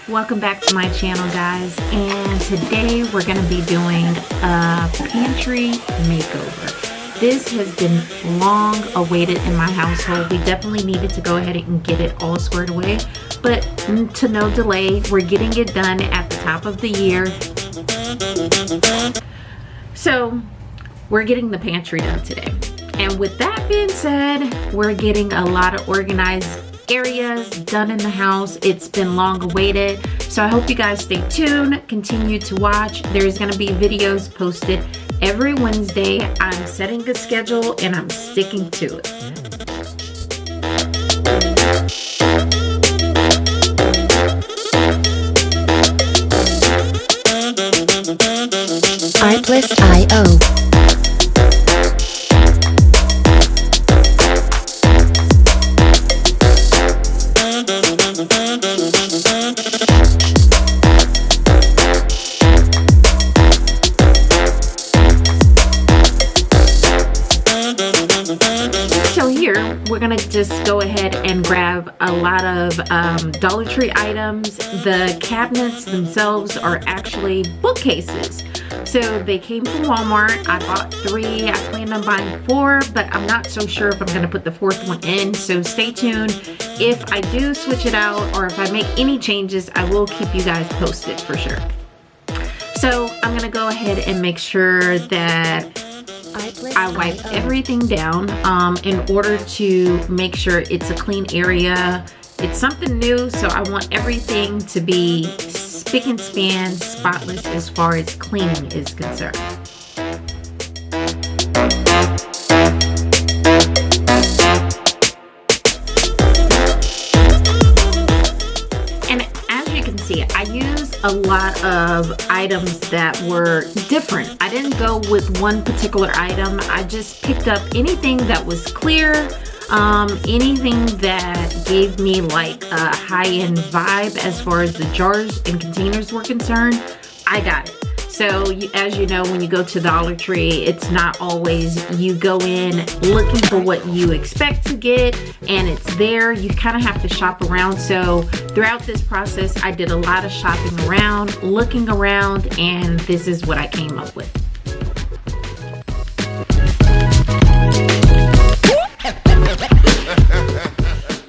Welcome back to my channel, guys, and today we're going to be doing a pantry makeover. This has been long awaited in my household. We definitely needed to go ahead and get it all squared away, but to no delay, we're getting it done at the top of the year. So we're getting the pantry done today. And with that being said, we're getting a lot of organized areas done in the house. It's been long awaited, so I hope you guys stay tuned, continue to watch. There's going to be videos posted every Wednesday. I'm setting a schedule and I'm sticking to it. Artlist.io. So here we're gonna just go ahead and grab a lot of Dollar Tree items. The cabinets themselves are actually bookcases. So they came from Walmart. I bought 3. I plan on buying 4, but I'm not so sure if I'm gonna put the 4th one in. So stay tuned. If I do switch it out or if I make any changes, I will keep you guys posted for sure. So I'm gonna go ahead and make sure that I wipe everything down in order to make sure it's a clean area. It's something new, so I want everything to be spick and span, spotless as far as cleaning is concerned. And as you can see, I used a lot of items that were different. I didn't go with one particular item. I just picked up anything that was clear, anything that gave me like a high-end vibe as far as the jars and containers were concerned. I got it. So as you know, when you go to Dollar Tree, it's not always you go in looking for what you expect to get and it's there. You kind of have to shop around. So throughout this process, I did a lot of shopping around, looking around, and this is what I came up with.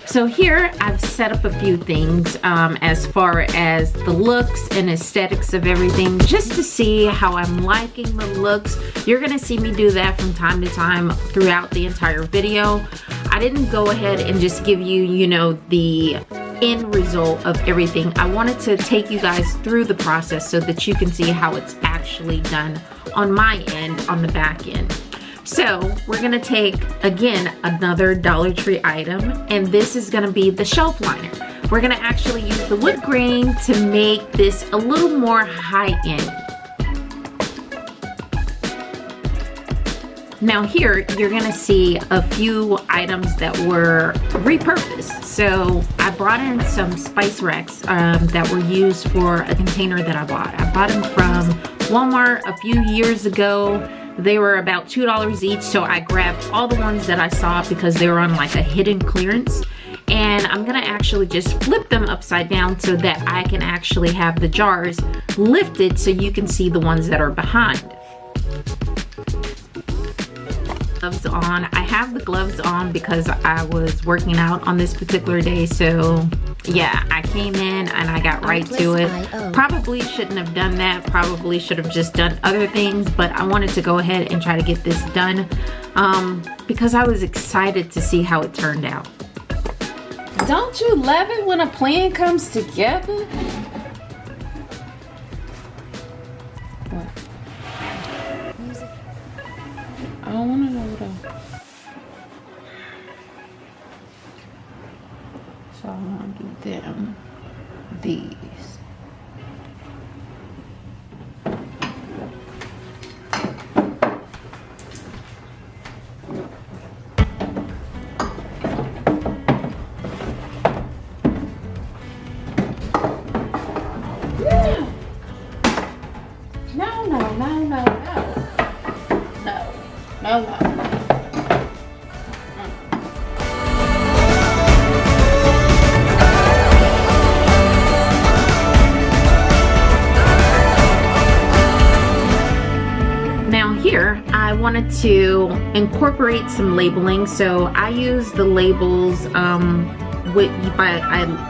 So here I've set up a few things as far as the looks and aesthetics of everything, just to see how I'm liking the looks. You're gonna see me do that from time to time throughout the entire video. I didn't go ahead and just give you, you know, the end result of everything. I wanted to take you guys through the process so that you can see how it's actually done on my end, on the back end. So we're gonna take, again, another Dollar Tree item, and this is gonna be the shelf liner. We're gonna actually use the wood grain to make this a little more high-end. Now here, you're gonna see a few items that were repurposed. So I brought in some spice racks that were used for a container that I bought. I bought them from Walmart a few years ago. They were about $2 each, so I grabbed all the ones that I saw because they were on like a hidden clearance. And I'm gonna actually just flip them upside down so that I can actually have the jars lifted so you can see the ones that are behind. Gloves on. I have the gloves on because I was working out on this particular day, so yeah, I came in and I got right to it. Probably shouldn't have done that. Probably should have just done other things, but I wanted to go ahead and try to get this done because I was excited to see how it turned out. Don't you love it when a plan comes together? What? I don't want to know though. So I want to do them. These. No. Now here, I wanted to incorporate some labeling, so I use the labels, I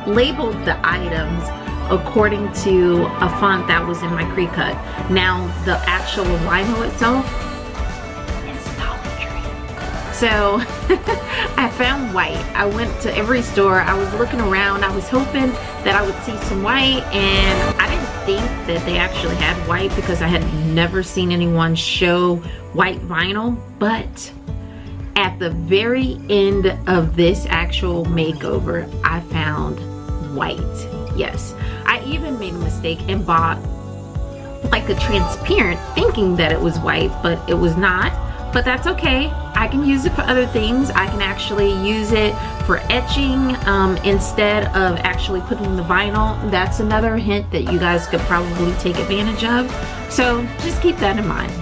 labeled the items according to a font that was in my pre-cut. Now the actual vinyl itself is Dollar Tree. So I found white. I went to every store, I was looking around, I was hoping that I would see some white, and I didn't think that they actually had white because I had never seen anyone show white vinyl. But at the very end of this actual makeover, I found white. Yes, I even made a mistake and bought like a transparent thinking that it was white, but it was not. But that's okay. I can use it for other things. I can actually use it for etching instead of actually putting the vinyl. That's another hint that you guys could probably take advantage of. So just keep that in mind.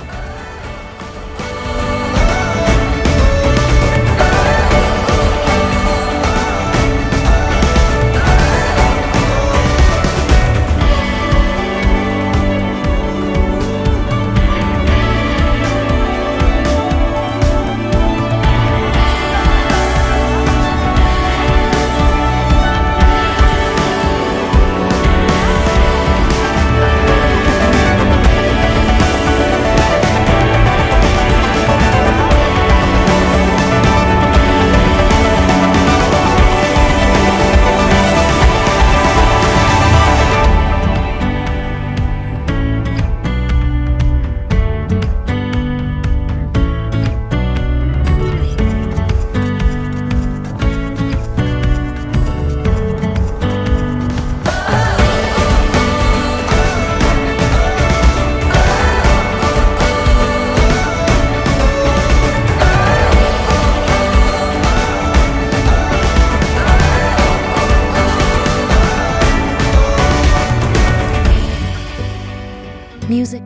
Music.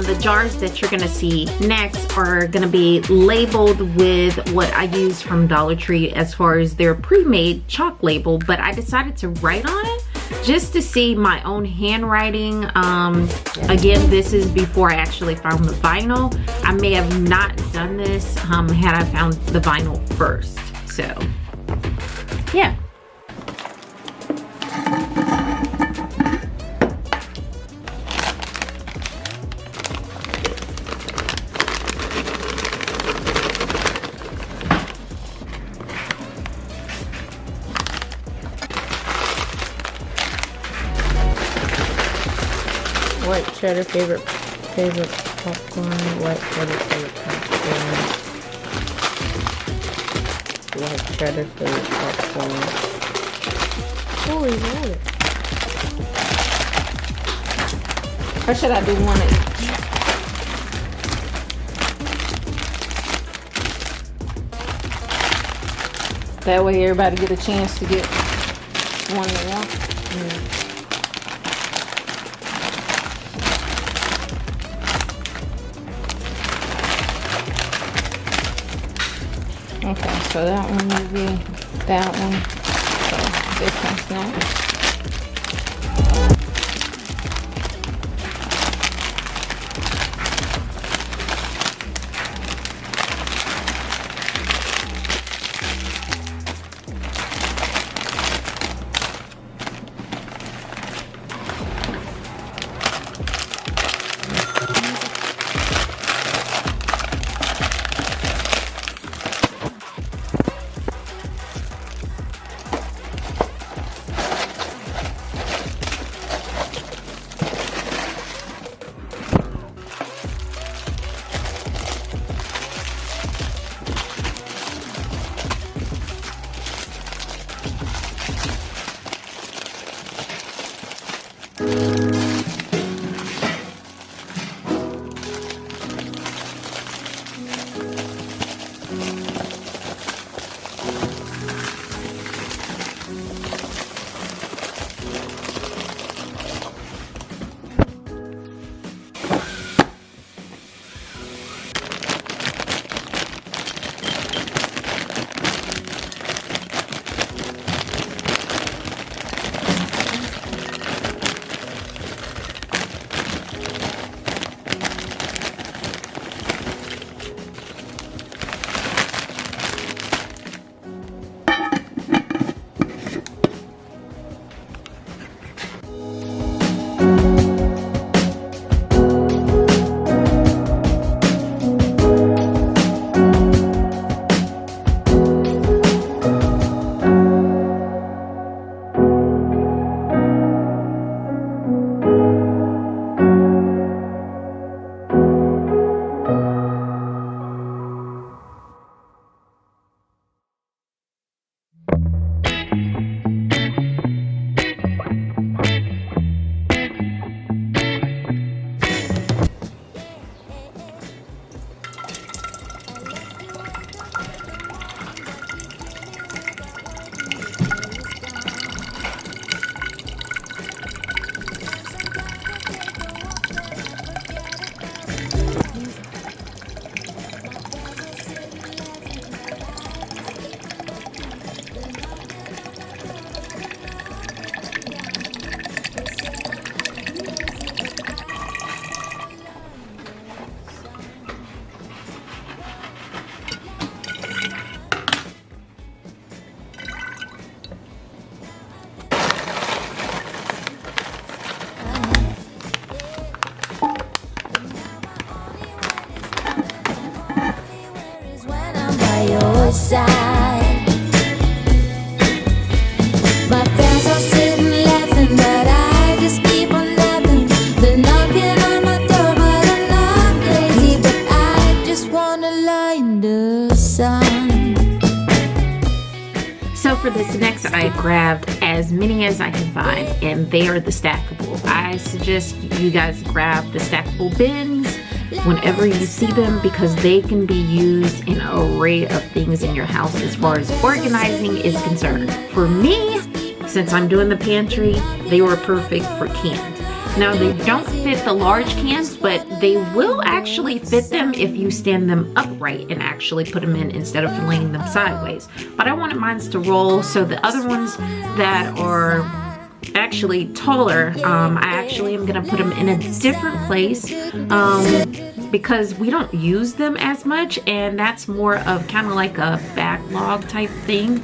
The jars that you're gonna see next are gonna be labeled with what I use from Dollar Tree as far as their pre-made chalk label, but I decided to write on it just to see my own handwriting. Again, this is before I actually found the vinyl. I may have not done this had I found the vinyl first. So yeah. White cheddar favorite popcorn. White cheddar favorite popcorn. White cheddar favorite popcorn. Holy moly! Or should I do one of each? That way everybody get a chance to get one they want. Okay. So that one would be that one. So this one's next. Side. My friends are sitting laughing, but I just keep on laughing. They're knocking on my door, but I'm not crazy. But I just wanna lie in the sun. So for this next, I grabbed as many as I can find, and they are the stackable. I suggest you guys grab the stackable bins whenever you see them, because they can be used in an array of things in your house as far as organizing is concerned. For me, since I'm doing the pantry, they were perfect for cans. Now they don't fit the large cans, but they will actually fit them if you stand them upright and actually put them in instead of laying them sideways. But I wanted mine to roll, so the other ones that are actually taller, I actually am gonna put them in a different place because we don't use them as much, and that's more of kind of like a backlog type thing.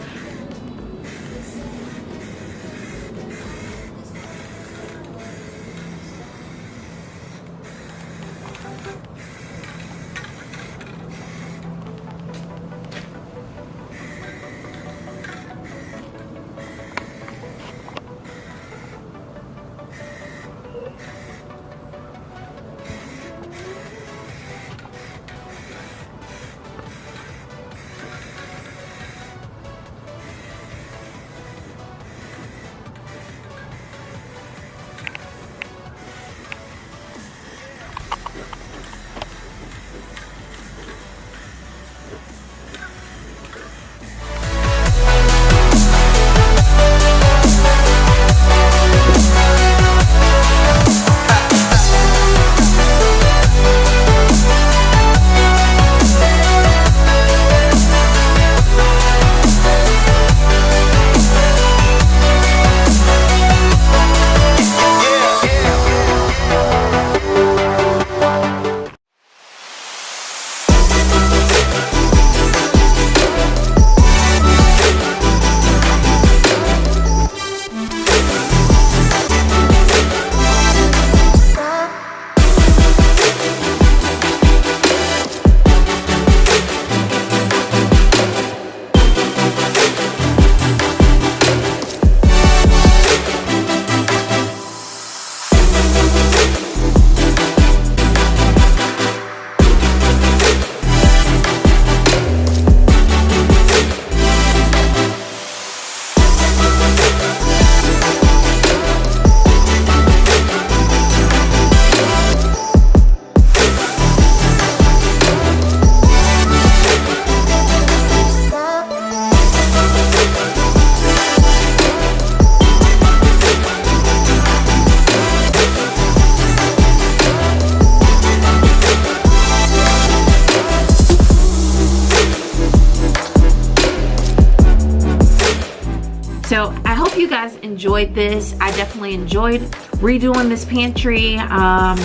So I hope you guys enjoyed this. I definitely enjoyed redoing this pantry.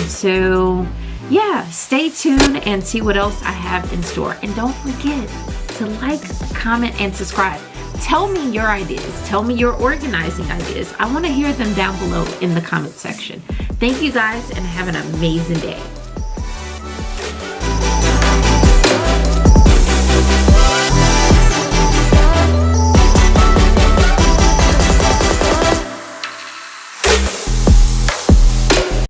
So yeah, stay tuned and see what else I have in store. And don't forget to like, comment, and subscribe. Tell me your ideas. Tell me your organizing ideas. I want to hear them down below in the comment section. Thank you guys and have an amazing day.